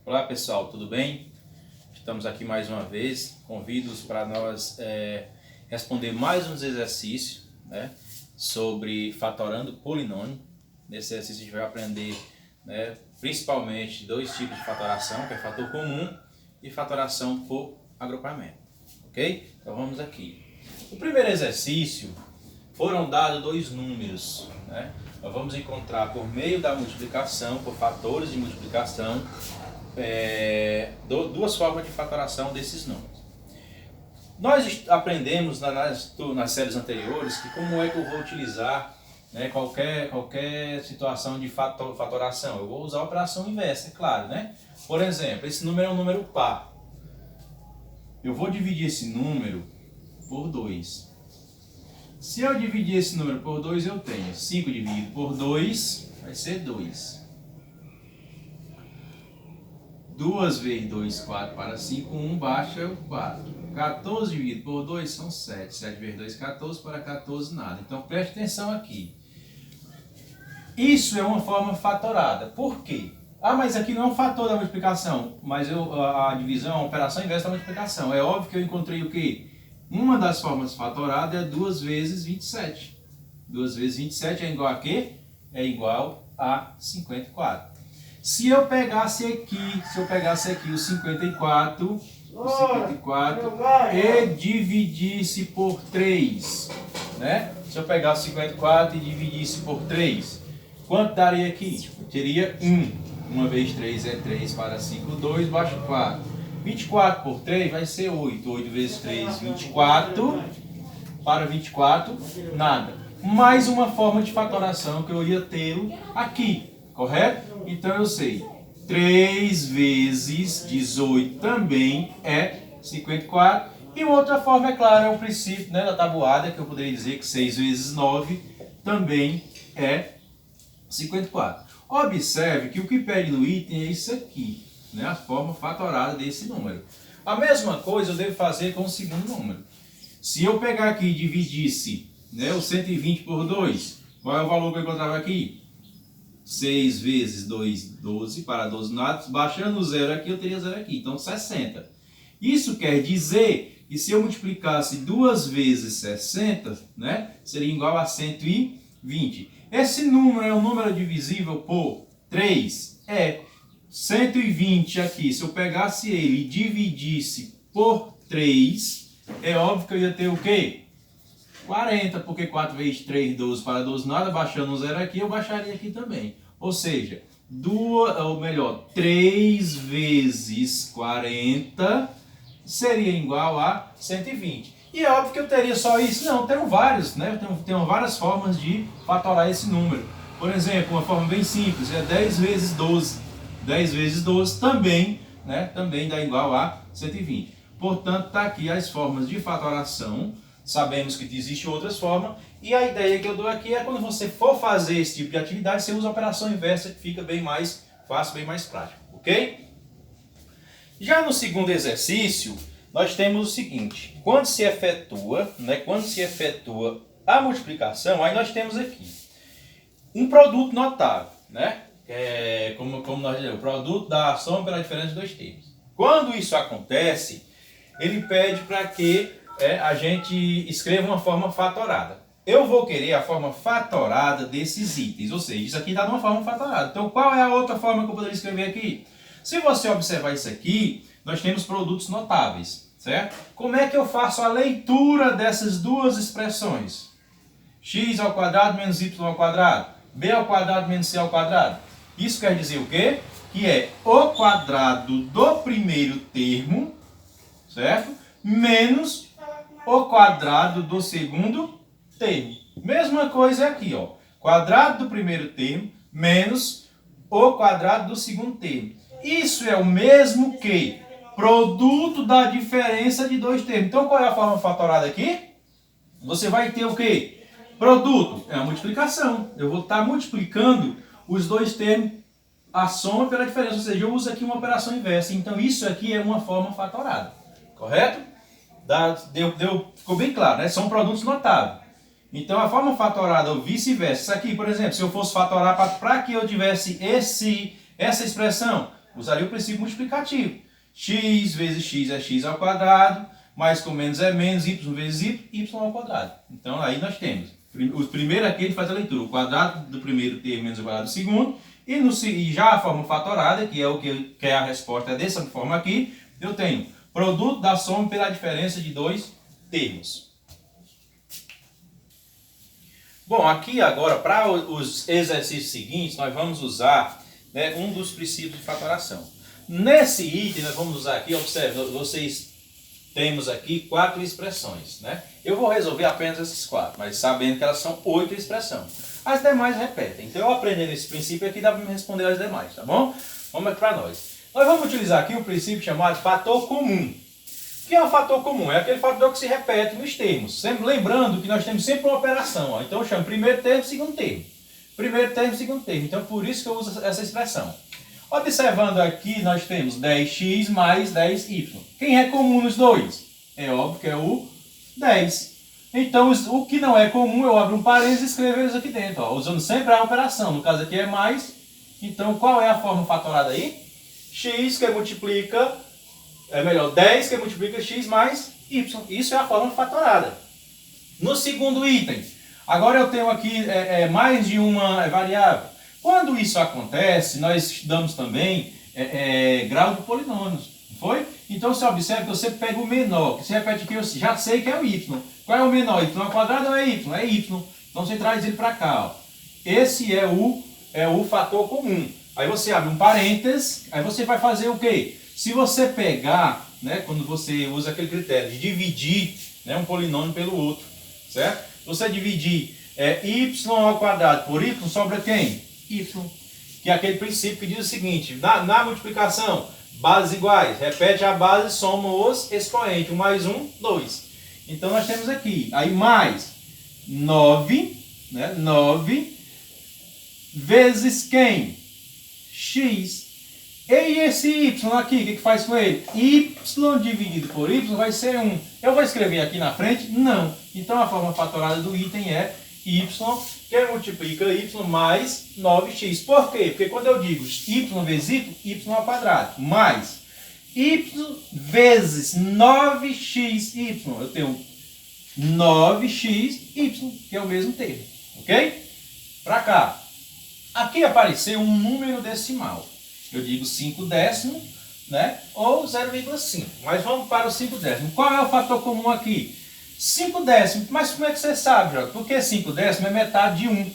Olá pessoal, tudo bem? Estamos aqui mais uma vez, convido-os para nós responder mais uns exercícios, né, sobre fatorando polinômio. Nesse exercício a gente vai aprender, né, principalmente dois tipos de fatoração, que é fator comum e fatoração por agrupamento, ok? Então vamos aqui. No primeiro exercício foram dados dois números, né? Nós vamos encontrar por meio da multiplicação, por fatores de multiplicação, duas formas de fatoração desses números. Nós aprendemos nas séries anteriores que como é que eu vou utilizar, né, qualquer situação de fatoração. Eu vou usar a operação inversa, é claro, né? Por exemplo, esse número é um número par. Eu vou dividir esse número por 2. Se eu dividir esse número por 2, eu tenho 5 dividido por 2, vai ser 2. 2 vezes 2, 4 para 5, 1 baixa é o 4. 14 dividido por 2 são 7. 7 vezes 2, 14, para 14 nada. Então preste atenção aqui. Isso é uma forma fatorada. Por quê? Ah, mas aqui não é um fator da multiplicação, mas a divisão é uma operação inversa da multiplicação. É óbvio que eu encontrei o quê? Uma das formas fatoradas é 2 vezes 27. 2 vezes 27 é igual a quê? É igual a 54. Se eu pegasse aqui o 54 e dividisse por 3, né? Se eu pegasse o 54 e dividisse por 3, quanto daria aqui? Eu teria 1. 1 vezes 3 é 3 para 5, 2, baixa 4. 24 por 3 vai ser 8. 8 vezes 3, 24. Para 24, nada. Mais uma forma de fatoração que eu ia ter aqui, correto? Então eu sei, 3 vezes 18 também é 54. E outra forma, é claro, é o princípio, né, da tabuada, que eu poderia dizer que 6 vezes 9 também é 54. Observe que o que pede no item é isso aqui, né, a forma fatorada desse número. A mesma coisa eu devo fazer com o segundo número. Se eu pegar aqui e dividisse, né, o 120 por 2, qual é o valor que eu encontrava aqui? 6 vezes 2, 12, para 12 nada, baixando o zero aqui, eu teria zero aqui, então 60. Isso quer dizer que se eu multiplicasse 2 vezes 60, né, seria igual a 120. Esse número é um número divisível por 3? É. 120 aqui, se eu pegasse ele e dividisse por 3, é óbvio que eu ia ter o quê? 40, porque 4 vezes 3, 12 para 12 nada, baixando um zero aqui, eu baixaria aqui também. Ou seja, 3 vezes 40 seria igual a 120. E é óbvio que eu teria só isso? Não, tenho vários, né? Tenho várias formas de fatorar esse número. Por exemplo, uma forma bem simples, é 10 vezes 12. 10 vezes 12 também, né? Também dá igual a 120. Portanto, está aqui as formas de fatoração. Sabemos que existem outras formas. E a ideia que eu dou aqui é quando você for fazer esse tipo de atividade, você usa a operação inversa, que fica bem mais fácil, bem mais prático. Ok? Já no segundo exercício, nós temos o seguinte. Quando se efetua, né, a multiplicação, aí nós temos aqui um produto notável, né? Como nós dizemos, o produto da soma pela diferença de dois termos. Quando isso acontece, ele pede para que a gente escreva uma forma fatorada. Eu vou querer a forma fatorada desses itens, ou seja, isso aqui dá uma forma fatorada. Então, qual é a outra forma que eu poderia escrever aqui? Se você observar isso aqui, nós temos produtos notáveis, certo? Como é que eu faço a leitura dessas duas expressões? X ao quadrado menos y ao quadrado, b ao quadrado menos c ao quadrado. Isso quer dizer o quê? Que é o quadrado do primeiro termo, certo? Menos o quadrado do segundo termo. Mesma coisa aqui, ó. Quadrado do primeiro termo menos o quadrado do segundo termo. Isso é o mesmo que produto da diferença de dois termos. Então, qual é a forma fatorada aqui? Você vai ter o quê? Produto é a multiplicação. Eu vou estar multiplicando os dois termos, a soma pela diferença. Ou seja, eu uso aqui uma operação inversa. Então, isso aqui é uma forma fatorada. Correto? Ficou bem claro, né? São produtos notáveis. Então, a forma fatorada ou vice-versa. Isso aqui, por exemplo, se eu fosse fatorar para que eu tivesse essa expressão, Usaria o princípio multiplicativo. X vezes x é x ao quadrado, mais com menos é menos, y vezes y ao quadrado. Então aí nós temos, o primeiro aqui ele faz a leitura, o quadrado do primeiro termo menos o quadrado do segundo, e já a forma fatorada, que é o que é a resposta, é dessa forma aqui, eu tenho produto da soma pela diferença de dois termos. Bom, aqui agora, para os exercícios seguintes, nós vamos usar, né, um dos princípios de fatoração. Nesse item, nós vamos usar aqui, observe, vocês temos aqui 4 expressões, né? Eu vou resolver apenas essas 4, mas sabendo que elas são 8 expressões. As demais repetem. Então, eu aprendendo esse princípio aqui, dá para me responder as demais, tá bom? Vamos aqui para nós. Nós vamos utilizar aqui um princípio chamado fator comum. O que é um fator comum? É aquele fator que se repete nos termos. Sempre lembrando que nós temos sempre uma operação. Ó. Então eu chamo primeiro termo, segundo termo. Primeiro termo, segundo termo. Então por isso que eu uso essa expressão. Observando aqui, nós temos 10x mais 10y. Quem é comum nos dois? É óbvio que é o 10. Então o que não é comum, eu abro um parênteses e escrevo eles aqui dentro. Ó, usando sempre a operação. No caso aqui é mais. Então qual é a forma fatorada aí? X que multiplica... 10 que multiplica x mais y. Isso é a forma fatorada. No segundo item, agora eu tenho aqui mais de uma variável. Quando isso acontece, nós estudamos também grau de polinômios. Não foi? Então você observa que você pega o menor, que se repete aqui, eu já sei que é o y. Qual é o menor? Y ao quadrado ou é y? É y. Então você traz ele para cá. Ó. Esse é o fator comum. Aí você abre um parênteses, aí você vai fazer o quê? Se você pegar, né, quando você usa aquele critério de dividir, né, um polinômio pelo outro, certo? Você dividir y ao quadrado por y, sobra quem? Y. Que é aquele princípio que diz o seguinte, na multiplicação, bases iguais, repete a base, soma os expoentes, 1 mais 1, 2. Então nós temos aqui, aí mais 9, né, 9 vezes quem? X. E esse y aqui, o que faz com ele? Y dividido por y vai ser 1. Eu vou escrever aqui na frente? Não. Então a forma fatorada do item é y, que multiplica y mais 9x. Por quê? Porque quando eu digo y vezes y ao quadrado, mais y vezes 9xy, eu tenho 9xy, que é o mesmo termo. Ok? Para cá. Aqui apareceu um número decimal. Eu digo 5 décimos, né? Ou 0,5. Mas vamos para o 5 décimos. Qual é o fator comum aqui? 5 décimos. Mas como é que você sabe, Jota? Porque 5 décimos é metade de 1.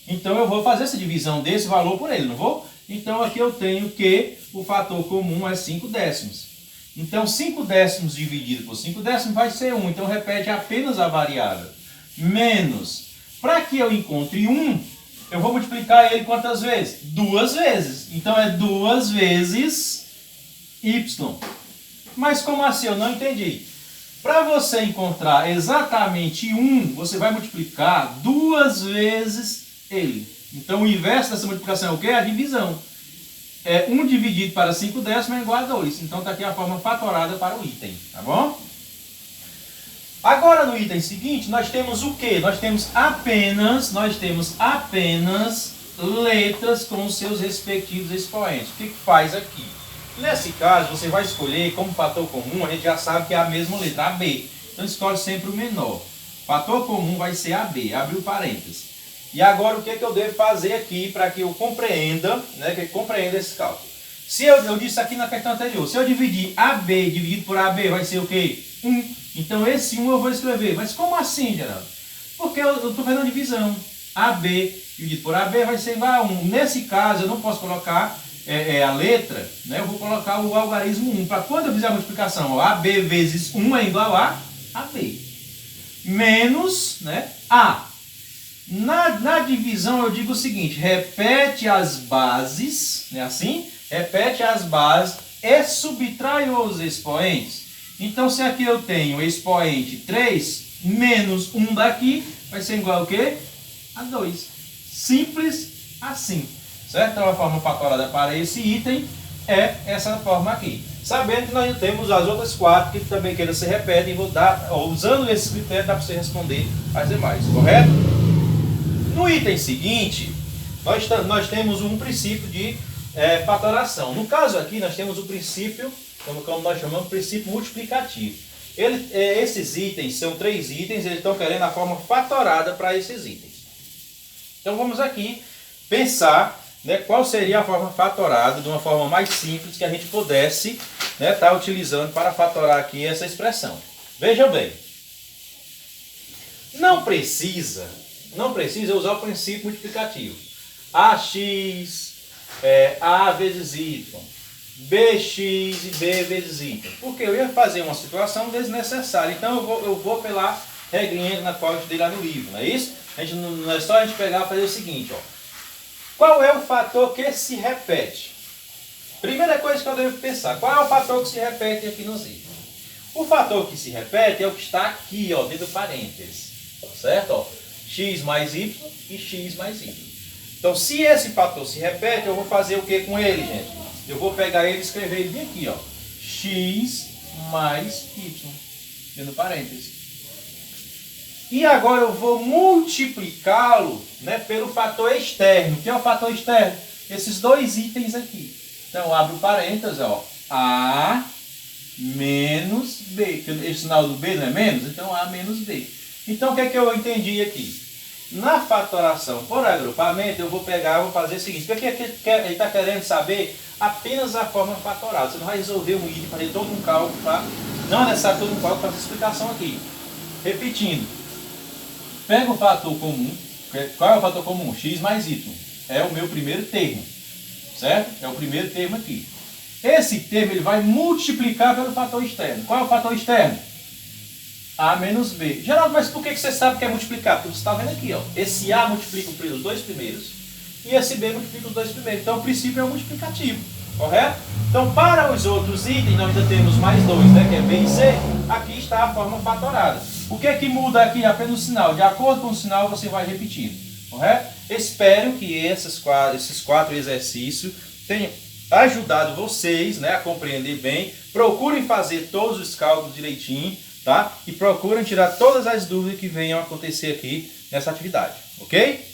Então eu vou fazer essa divisão desse valor por ele, não vou? Então aqui eu tenho que o fator comum é 5 décimos. Então 5 décimos dividido por 5 décimos vai ser 1. Então repete apenas a variável. Menos. Para que eu encontre 1... eu vou multiplicar ele quantas vezes? 2 vezes. Então é 2 vezes y. Mas como assim? Eu não entendi. Para você encontrar exatamente 1, você vai multiplicar 2 vezes ele. Então o inverso dessa multiplicação é o quê? A divisão. 1 dividido para 5 décimos é igual a 2. Então está aqui a forma fatorada para o item. Tá bom? Agora no item seguinte, nós temos o quê? Nós temos apenas letras com os seus respectivos expoentes. O que faz aqui? Nesse caso, você vai escolher como fator comum, a gente já sabe que é a mesma letra, AB. Então escolhe sempre o menor. Fator comum vai ser AB, abre o parênteses. E agora o que eu devo fazer aqui para que eu compreenda, né, que eu compreenda esse cálculo? Se eu disse aqui na questão anterior, se eu dividir AB dividido por AB, vai ser o quê? 1. Então esse 1 eu vou escrever. Mas como assim, Geraldo? Porque eu estou fazendo a divisão. AB dividido por AB vai ser igual a 1. Nesse caso eu não posso colocar a letra, né? Eu vou colocar o algarismo 1. Para quando eu fizer a multiplicação, AB vezes 1 é igual a AB. Menos, né, A. Na divisão eu digo o seguinte, repete as bases, né, assim? Repete as bases e subtrai os expoentes. Então, se aqui eu tenho expoente 3, menos 1 daqui, vai ser igual a quê? A 2. Simples assim. Certo? Então, a forma fatorada para esse item é essa forma aqui. Sabendo que nós temos as outras 4 que também queiram se repetem, vou dar, usando esse critério, dá para você responder as demais. Correto? No item seguinte, nós temos um princípio de fatoração. No caso aqui, nós temos o princípio, como nós chamamos, princípio multiplicativo. Esses itens são 3 itens, eles estão querendo a forma fatorada para esses itens. Então vamos aqui pensar, né, qual seria a forma fatorada, de uma forma mais simples que a gente pudesse estar utilizando para fatorar aqui essa expressão. Veja bem, não precisa usar o princípio multiplicativo. AX, A vezes Y, BX e B vezes Y. Porque eu ia fazer uma situação desnecessária. Então eu vou pela regrinha na qual eu estudei lá no livro, não é isso? Não é só a gente pegar e fazer o seguinte, ó. Qual é o fator que se repete? Primeira coisa que eu devo pensar, qual é o fator que se repete aqui nos itens? O fator que se repete é o que está aqui, ó, dentro do parênteses, certo? Ó, x mais y e x mais y. Então, se esse fator se repete, eu vou fazer o que com ele, gente? Eu vou pegar ele e escrever ele bem aqui, ó, x mais y, dentro do parênteses. E agora eu vou multiplicá-lo, né, pelo fator externo. O que é o fator externo? Esses 2 itens aqui. Então eu abro parênteses, ó, A menos B. Esse sinal do B não é menos? Então A menos B. Então o que é que eu entendi aqui? Na fatoração por agrupamento, eu vou pegar, vou fazer o seguinte. Porque ele está querendo saber apenas a forma fatorada. Você não vai resolver um item, fazer todo um cálculo, tá? Não é necessário todo um cálculo para essa explicação aqui. Repetindo. Pega o fator comum. Qual é o fator comum? X mais Y. É o meu primeiro termo. Certo? É o primeiro termo aqui. Esse termo ele vai multiplicar pelo fator externo. Qual é o fator externo? A menos B. Geraldo, mas por que você sabe que é multiplicar? Porque você está vendo aqui, ó. Esse A multiplica pelos 2 primeiros e esse B multiplica os 2 primeiros. Então o princípio é o multiplicativo. Correto? Então para os outros itens nós ainda temos mais 2, né? Que é B e C. Aqui está a forma fatorada. O que é que muda aqui? Apenas o sinal. De acordo com o sinal você vai repetindo. Correto? Espero que esses 4 exercícios tenham ajudado vocês, né, a compreender bem. Procurem fazer todos os cálculos direitinho, tá? E procurem tirar todas as dúvidas que venham a acontecer aqui nessa atividade, ok?